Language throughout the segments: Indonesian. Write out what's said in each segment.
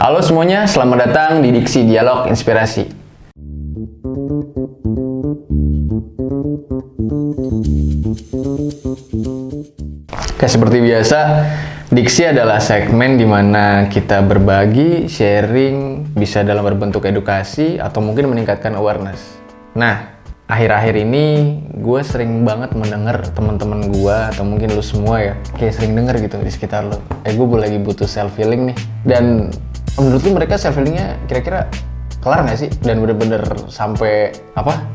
Halo semuanya, selamat datang di Diksi Dialog Inspirasi. Oke, seperti biasa, Diksi adalah segmen di mana kita berbagi, sharing, bisa dalam berbentuk edukasi atau mungkin meningkatkan awareness. Nah, akhir-akhir ini gue sering banget mendengar teman-teman gue atau mungkin lu semua ya, kayak sering denger gitu di sekitar lu. Gue lagi butuh self healing nih. Dan menurut lu mereka self healingnya kira-kira kelar nggak sih? Dan bener-bener sampai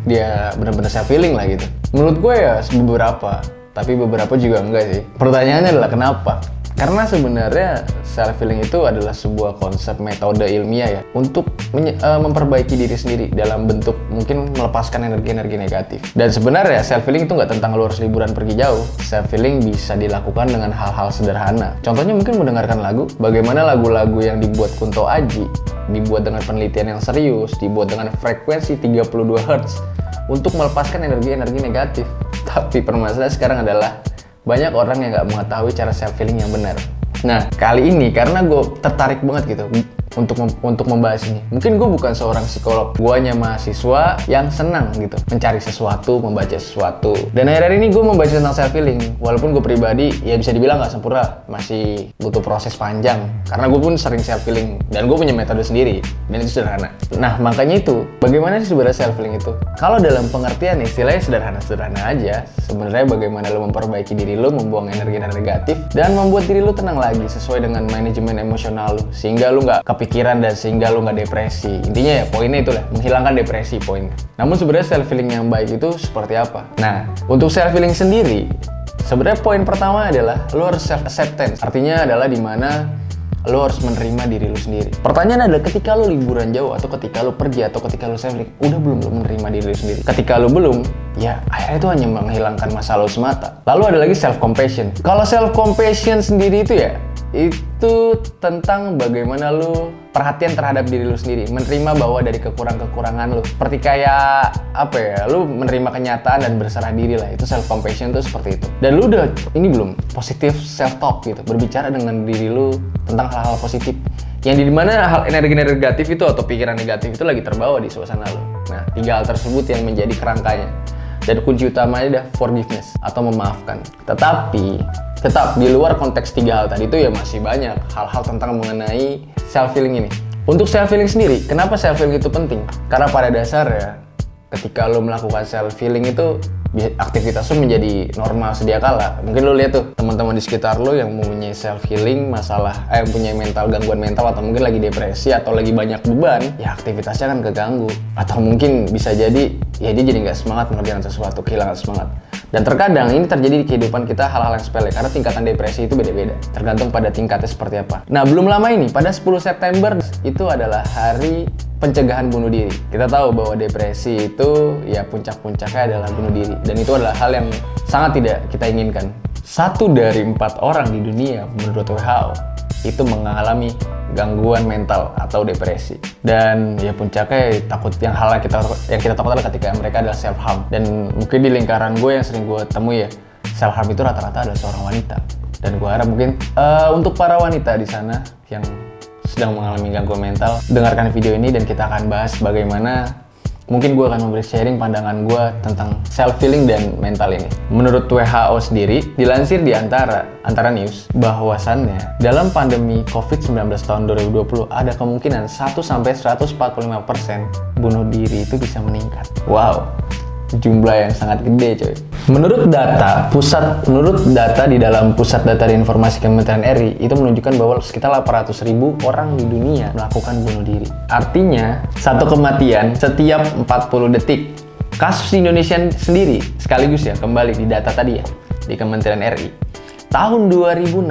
dia bener-bener self healing lah gitu. Menurut gue ya beberapa, tapi beberapa juga enggak sih. Pertanyaannya adalah kenapa? Karena sebenarnya self healing itu adalah sebuah konsep metode ilmiah ya untuk memperbaiki diri sendiri dalam bentuk mungkin melepaskan energi-energi negatif. Dan sebenarnya self healing itu nggak tentang lu harus liburan pergi jauh. Self healing bisa dilakukan dengan hal-hal sederhana. Contohnya mungkin mendengarkan lagu. Bagaimana lagu-lagu yang dibuat Kunto Aji, dibuat dengan penelitian yang serius, dibuat dengan frekuensi 32 Hz untuk melepaskan energi-energi negatif. Tapi permasalahan sekarang adalah banyak orang yang nggak mengetahui cara self healing yang benar. Nah, kali ini karena gue tertarik banget gitu untuk membahas ini. Mungkin gue bukan seorang psikolog, gue hanya mahasiswa yang senang gitu mencari sesuatu, membaca sesuatu. Dan akhir-akhir ini gue membaca tentang self healing. Walaupun gue pribadi ya bisa dibilang nggak sempurna, masih butuh proses panjang. Karena gue pun sering self healing dan gue punya metode sendiri dan itu sederhana. Nah, makanya itu bagaimana sih sebenarnya self healing itu? Kalau dalam pengertian istilahnya sederhana aja. Sebenarnya bagaimana lo memperbaiki diri lo, membuang energi negatif dan membuat diri lo tenang lagi sesuai dengan manajemen emosional lo, sehingga lo nggak kepikiran dan sehingga lo nggak depresi. Intinya ya poinnya itulah, menghilangkan depresi poinnya. Namun sebenarnya self healing yang baik itu seperti apa? Nah, untuk self healing sendiri sebenarnya poin pertama adalah lo harus self acceptance. Artinya adalah dimana lo harus menerima diri lo sendiri. Pertanyaan adalah ketika lo liburan jauh atau ketika lo pergi atau ketika lo self healing, udah belum lo menerima diri lo sendiri? Ketika lo belum, ya akhirnya itu hanya menghilangkan masa lo semata. Lalu ada lagi self compassion. Kalau self compassion sendiri itu ya, itu tentang bagaimana lo perhatian terhadap diri lo sendiri, menerima bahwa dari kekurangan lo, seperti kayak lo menerima kenyataan dan berserah diri lah. Itu self compassion tuh seperti itu. Dan lo udah ini belum positive self talk gitu, berbicara dengan diri lo tentang hal-hal positif yang dimana hal energi negatif itu atau pikiran negatif itu lagi terbawa di suasana lo. Nah, 3 hal tersebut yang menjadi kerangkanya. Dan kunci utamanya adalah forgiveness atau memaafkan. Tetapi tetap di luar konteks 3 hal tadi itu ya masih banyak hal-hal tentang mengenai self healing ini. Untuk self healing sendiri, kenapa self healing itu penting? Karena pada dasarnya ketika lo melakukan self healing itu aktivitas lo menjadi normal sedia kala. Mungkin lo lihat tuh teman-teman di sekitar lo yang mempunyai self healing masalah punya gangguan mental atau mungkin lagi depresi atau lagi banyak beban, ya aktivitasnya kan keganggu. Atau mungkin bisa jadi ya dia jadi nggak semangat mengerjakan sesuatu, kehilangan semangat. Dan terkadang ini terjadi di kehidupan kita hal-hal yang sepele karena tingkatan depresi itu beda-beda, tergantung pada tingkatnya seperti apa. Nah, belum lama ini pada 10 September itu adalah hari pencegahan bunuh diri. Kita tahu bahwa depresi itu ya puncak-puncaknya adalah bunuh diri, dan itu adalah hal yang sangat tidak kita inginkan. 1 dari 4 orang di dunia menurut WHO itu mengalami gangguan mental atau depresi. Dan ya puncaknya hal yang kita takut adalah ketika mereka adalah self harm. Dan mungkin di lingkaran gue yang sering gue temui ya, self harm itu rata-rata adalah seorang wanita. Dan gue harap mungkin untuk para wanita di sana yang sedang mengalami gangguan mental, dengarkan video ini dan kita akan bahas bagaimana mungkin gue akan memberi sharing pandangan gue tentang self healing dan mental ini. Menurut WHO sendiri, dilansir di Antara News, bahwasannya dalam pandemi COVID-19 tahun 2020 ada kemungkinan 1-145% bunuh diri itu bisa meningkat. Wow, jumlah yang sangat gede coy. Menurut data di dalam Pusat Data dan Informasi Kementerian RI itu menunjukkan bahwa sekitar 800.000 orang di dunia melakukan bunuh diri. Artinya, satu kematian setiap 40 detik. Kasus di Indonesia sendiri sekaligus ya kembali di data tadi ya di Kementerian RI. Tahun 2016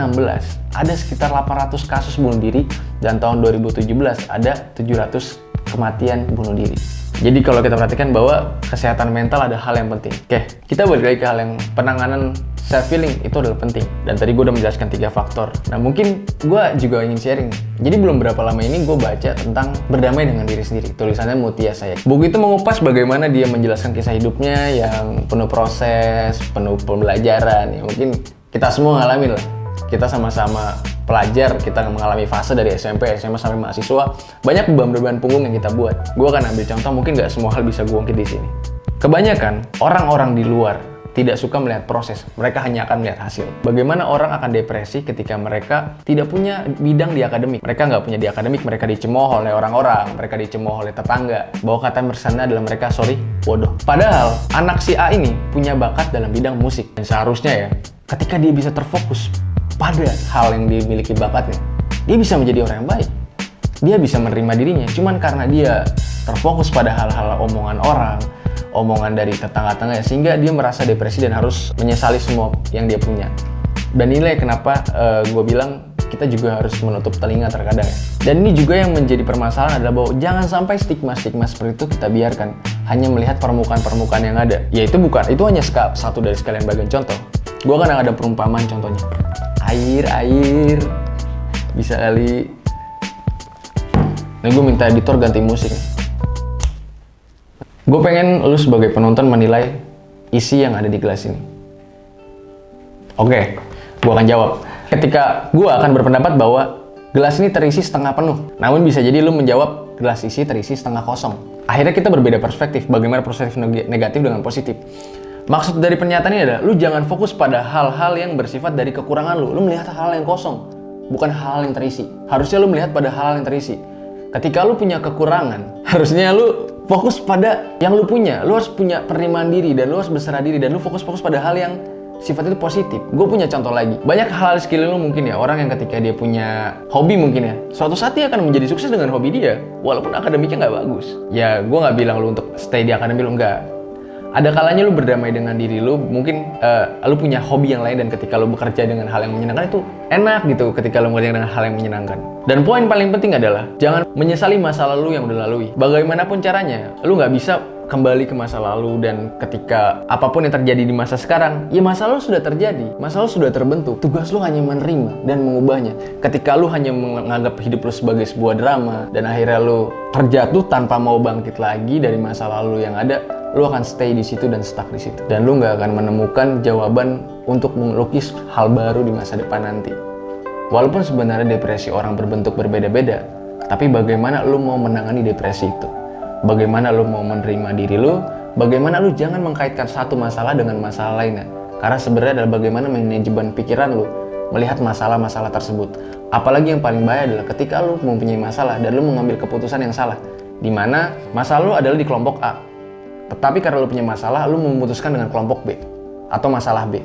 ada sekitar 800 kasus bunuh diri dan tahun 2017 ada 700 kematian bunuh diri. Jadi kalau kita perhatikan bahwa kesehatan mental ada hal yang penting. Oke, kita balik lagi ke hal yang penanganan self healing itu adalah penting. Dan tadi gue udah menjelaskan 3 faktor. Nah, mungkin gue juga ingin sharing. Jadi belum berapa lama ini gue baca tentang berdamai dengan diri sendiri. Tulisannya Mutia Sayek. Buku itu mengupas bagaimana dia menjelaskan kisah hidupnya yang penuh proses, penuh pembelajaran. Ya mungkin kita semua ngalamin lah. Kita sama-sama pelajar, kita mengalami fase dari SMP, SMA sampai mahasiswa. Banyak beban-beban punggung yang kita buat. Gue akan ambil contoh, mungkin nggak semua hal bisa gue ungkit di sini. Kebanyakan orang-orang di luar tidak suka melihat proses, mereka hanya akan melihat hasil. Bagaimana orang akan depresi ketika mereka tidak punya bidang di akademik. Mereka nggak punya di akademik, mereka dicemooh oleh orang-orang, mereka dicemooh oleh tetangga. Bahwa kata bersanda adalah mereka, sorry, bodoh. Padahal anak si A ini punya bakat dalam bidang musik. Dan seharusnya ya, ketika dia bisa terfokus pada hal yang dimiliki bakatnya, dia bisa menjadi orang yang baik. Dia bisa menerima dirinya, cuman karena dia terfokus pada hal-hal omongan orang, omongan dari tetangga-tetangga, sehingga dia merasa depresi dan harus menyesali semua yang dia punya. Dan inilah kenapa gue bilang kita juga harus menutup telinga terkadang ya. Dan ini juga yang menjadi permasalahan adalah bahwa jangan sampai stigma-stigma seperti itu kita biarkan hanya melihat permukaan-permukaan yang ada. Yaitu itu hanya satu dari sekalian bagian contoh. Gue kan ada perumpamaan contohnya. Air, bisa kali. Ini gue minta editor ganti musik. Gue pengen lu sebagai penonton menilai isi yang ada di gelas ini. Oke, gue akan jawab. Ketika gue akan berpendapat bahwa gelas ini terisi setengah penuh, namun bisa jadi lu menjawab gelas isi terisi setengah kosong. Akhirnya kita berbeda perspektif, bagaimana perspektif negatif dengan positif. Maksud dari pernyataan ini adalah, lu jangan fokus pada hal-hal yang bersifat dari kekurangan lu. Lu melihat hal yang kosong, bukan hal yang terisi. Harusnya lu melihat pada hal yang terisi. Ketika lu punya kekurangan, harusnya lu fokus pada yang lu punya. Lu harus punya penerimaan diri, dan lu harus berserah diri, dan lu fokus pada hal yang sifatnya itu positif. Gue punya contoh lagi. Banyak hal di sekeliling lu mungkin ya, orang yang ketika dia punya hobi mungkin ya, suatu saat dia akan menjadi sukses dengan hobi dia, walaupun akademiknya nggak bagus. Ya, gue nggak bilang lu untuk stay di akademik lu, enggak. Ada kalanya lu berdamai dengan diri lu, mungkin lu punya hobi yang lain, dan ketika lu bekerja dengan hal yang menyenangkan itu enak gitu, ketika lu bekerja dengan hal yang menyenangkan. Dan poin paling penting adalah, jangan menyesali masa lalu yang udah lalui. Bagaimanapun caranya, lu nggak bisa kembali ke masa lalu, dan ketika apapun yang terjadi di masa sekarang, ya masa lalu sudah terjadi, masa lalu sudah terbentuk. Tugas lu hanya menerima dan mengubahnya. Ketika lu hanya menganggap hidup lu sebagai sebuah drama, dan akhirnya lu terjatuh tanpa mau bangkit lagi dari masa lalu yang ada, lu akan stay di situ dan stuck di situ. Dan lu nggak akan menemukan jawaban untuk melukis hal baru di masa depan nanti. Walaupun sebenarnya depresi orang berbentuk berbeda-beda, tapi bagaimana lu mau menangani depresi itu? Bagaimana lu mau menerima diri lu? Bagaimana lu jangan mengkaitkan satu masalah dengan masalah lainnya? Karena sebenarnya adalah bagaimana manajemen pikiran lu melihat masalah-masalah tersebut. Apalagi yang paling bahaya adalah ketika lu mempunyai masalah dan lu mengambil keputusan yang salah, di mana masalah lu adalah di kelompok A, tetapi karena lu punya masalah, lu memutuskan dengan kelompok B atau masalah B.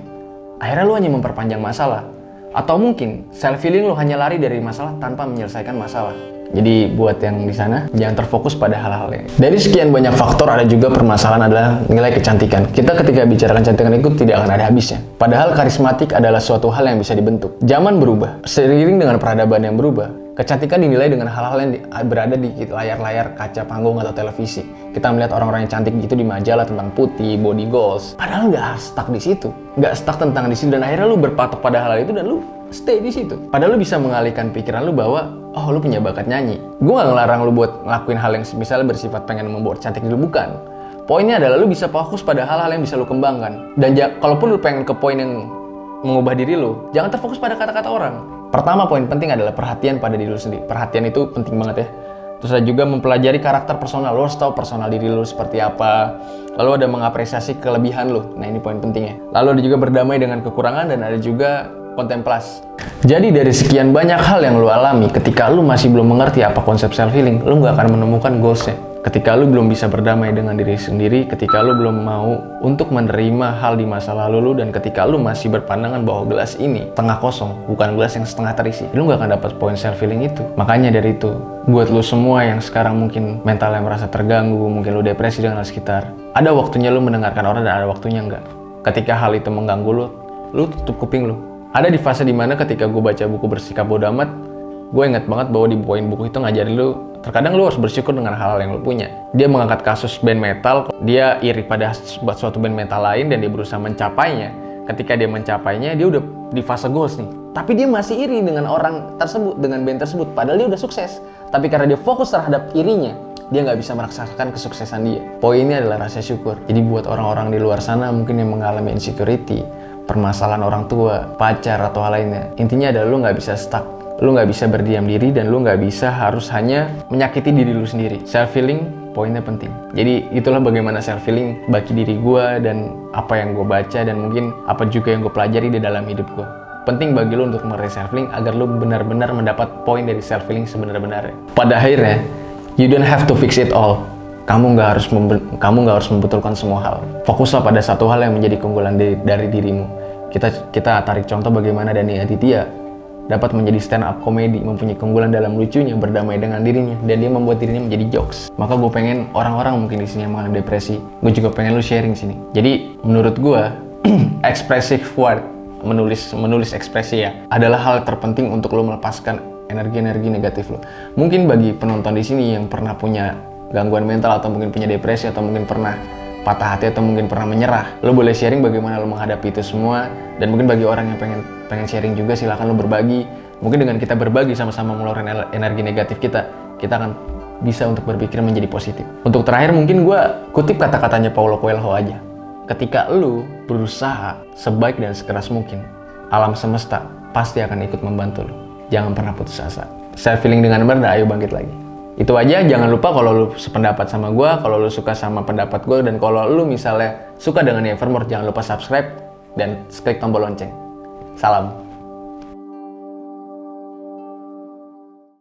Akhirnya lu hanya memperpanjang masalah. Atau mungkin self-healing lu hanya lari dari masalah tanpa menyelesaikan masalah. Jadi buat yang di sana, jangan terfokus pada hal-hal ini. Dari sekian banyak faktor, ada juga permasalahan adalah nilai kecantikan. Kita ketika bicara kecantikan itu tidak akan ada habisnya. Padahal karismatik adalah suatu hal yang bisa dibentuk. Zaman berubah, seiring dengan peradaban yang berubah, kecantikan dinilai dengan hal-hal yang berada di layar-layar kaca panggung atau televisi. Kita melihat orang-orang yang cantik gitu di majalah tentang putih, body goals. Padahal nggak stuck di situ, nggak stuck tentang di situ, dan akhirnya lu berpatok pada hal itu dan lu stay di situ. Padahal lu bisa mengalihkan pikiran lu bahwa, oh lu punya bakat nyanyi. Gue nggak ngelarang lu buat ngelakuin hal yang misalnya bersifat pengen membuat cantik dulu, bukan. Poinnya adalah lu bisa fokus pada hal-hal yang bisa lu kembangkan. Dan kalaupun lu pengen ke poin yang mengubah diri lu, jangan terfokus pada kata-kata orang. Pertama, poin penting adalah perhatian pada diri lu sendiri. Perhatian itu penting banget ya. Terus ada juga mempelajari karakter personal. Lu harus tahu personal diri lu seperti apa. Lalu ada mengapresiasi kelebihan lu. Nah, ini poin pentingnya. Lalu ada juga berdamai dengan kekurangan, dan ada juga kontemplasi. Jadi dari sekian banyak hal yang lu alami, ketika lu masih belum mengerti apa konsep self-healing, lu nggak akan menemukan goalsnya. Ketika lu belum bisa berdamai dengan diri sendiri, ketika lu belum mau untuk menerima hal di masa lalu lu, dan ketika lu masih berpandangan bahwa gelas ini setengah kosong, bukan gelas yang setengah terisi, lu nggak akan dapat poin self-healing itu. Makanya dari itu, buat lu semua yang sekarang mungkin mentalnya merasa terganggu, mungkin lu depresi dengan hal sekitar, ada waktunya lu mendengarkan orang dan ada waktunya enggak. Ketika hal itu mengganggu lu tutup kuping lu. Ada di fase dimana ketika gue baca buku Bersikap Bodo Amat, gue ingat banget bahwa di poin buku itu ngajarin lu, terkadang lu harus bersyukur dengan hal-hal yang lu punya. Dia mengangkat kasus band metal, dia iri pada suatu band metal lain dan dia berusaha mencapainya. Ketika dia mencapainya, dia udah di fase goals nih. Tapi dia masih iri dengan orang tersebut, dengan band tersebut, padahal dia udah sukses. Tapi karena dia fokus terhadap irinya, dia nggak bisa merasakan kesuksesan dia. Poinnya adalah rasa syukur. Jadi buat orang-orang di luar sana mungkin yang mengalami insecurity, permasalahan orang tua, pacar, atau hal lainnya. Intinya adalah lu nggak bisa stuck. Lu nggak bisa berdiam diri dan lu nggak bisa harus hanya menyakiti diri lu sendiri. Self-healing poinnya penting. Jadi itulah bagaimana self-healing bagi diri gue dan apa yang gue baca dan mungkin apa juga yang gue pelajari di dalam hidup gue. Penting bagi lu untuk meraih self-healing agar lu benar-benar mendapat poin dari self-healing sebenar-benarnya. Pada akhirnya, you don't have to fix it all. Kamu nggak harus membetulkan semua hal. Fokuslah pada satu hal yang menjadi keunggulan dari dirimu. Kita tarik contoh bagaimana Dani Aditya dapat menjadi stand up comedy, mempunyai keunggulan dalam lucunya, berdamai dengan dirinya, dan dia membuat dirinya menjadi jokes. Maka gue pengen orang-orang mungkin di sini yang mengalami depresi, gue juga pengen lu sharing sini. Jadi menurut gue, expressive word, menulis ekspresi ya, adalah hal terpenting untuk lu melepaskan energi-energi negatif lu. Mungkin bagi penonton di sini yang pernah punya gangguan mental atau mungkin punya depresi atau mungkin pernah patah hati atau mungkin pernah menyerah, lo boleh sharing bagaimana lo menghadapi itu semua. Dan mungkin bagi orang yang pengen sharing juga, silahkan lo berbagi. Mungkin dengan kita berbagi sama-sama mengeluarkan energi negatif kita akan bisa untuk berpikir menjadi positif. Untuk terakhir mungkin gue kutip kata-katanya Paulo Coelho aja. Ketika lo berusaha sebaik dan sekeras mungkin, alam semesta pasti akan ikut membantu lo. Jangan pernah putus asa. Self-healing dengan benar, ayo bangkit lagi. Itu aja, jangan lupa kalau lu sependapat sama gue, kalau lu suka sama pendapat gue, dan kalau lu misalnya suka dengan Nevermore, jangan lupa subscribe dan klik tombol lonceng. Salam.